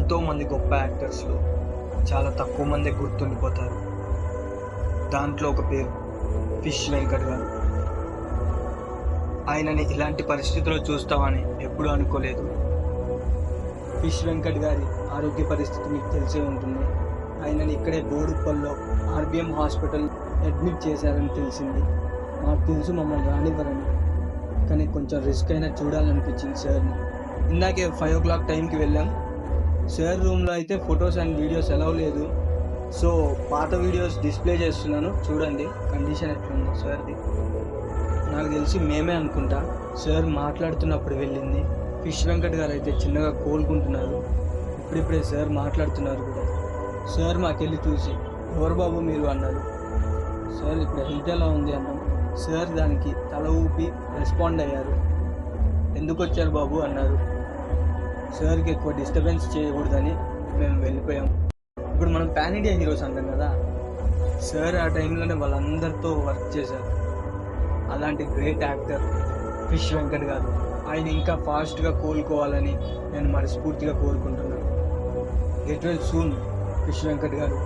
ఎంతోమంది గొప్ప యాక్టర్స్లో చాలా తక్కువ మంది గుర్తుండిపోతారు. దాంట్లో ఒక పేరు ఫిష్ వెంకట్ గారు. ఆయనని ఇలాంటి పరిస్థితుల్లో చూస్తామని ఎప్పుడూ అనుకోలేదు. ఫిష్ వెంకట్ గారి ఆరోగ్య పరిస్థితి మీకు తెలిసే ఉంటుంది. ఆయనని ఇక్కడే బోడుప్పల్లో ఆర్బిఎం హాస్పిటల్ అడ్మిట్ చేశారని తెలిసింది. మాకు తెలుసు మమ్మల్ని రానివ్వరని, కానీ కొంచెం రిస్క్ అయినా చూడాలనిపించింది సార్ని. ఇందాకే 5 o'clock టైంకి వెళ్ళాం. సార్ రూమ్లో అయితే ఫొటోస్ అండ్ వీడియోస్ అలౌ లేదు. సో పాత వీడియోస్ డిస్ప్లే చేస్తున్నాను, చూడండి కండిషన్ ఎట్లుందో సార్ది. నాకు తెలిసి మేమే అనుకుంటా సార్ మాట్లాడుతున్నప్పుడు వెళ్ళింది. ఫిష్ వెంకట్ గారు అయితే చిన్నగా కోలుకుంటున్నారు. ఇప్పుడిప్పుడే సార్ మాట్లాడుతున్నారు కూడా. సార్ మాకెళ్ళి చూసి ఎవరు బాబు మీరు అన్నారు. సార్ ఇప్పుడు హెల్త్ ఎలా ఉంది అన్నాం. సార్ దానికి తల ఊపి రెస్పాండ్ అయ్యారు. ఎందుకు వచ్చారు బాబు అన్నారు. సార్కి ఎక్కువ డిస్టర్బెన్స్ చేయకూడదని మేము వెళ్ళిపోయాం. ఇప్పుడు మనం పాన్ ఇండియా హీరోస్ అంటాం కదా, సార్ ఆ టైంలోనే వాళ్ళందరితో వర్క్ చేశారు. అలాంటి గ్రేట్ యాక్టర్ ఫిష్ వెంకట్ గారు. ఆయన ఇంకా ఫాస్ట్గా కోలుకోవాలని నేను మనస్ఫూర్తిగా కోరుకుంటున్నాను. Get well soon fish Venkat గారు.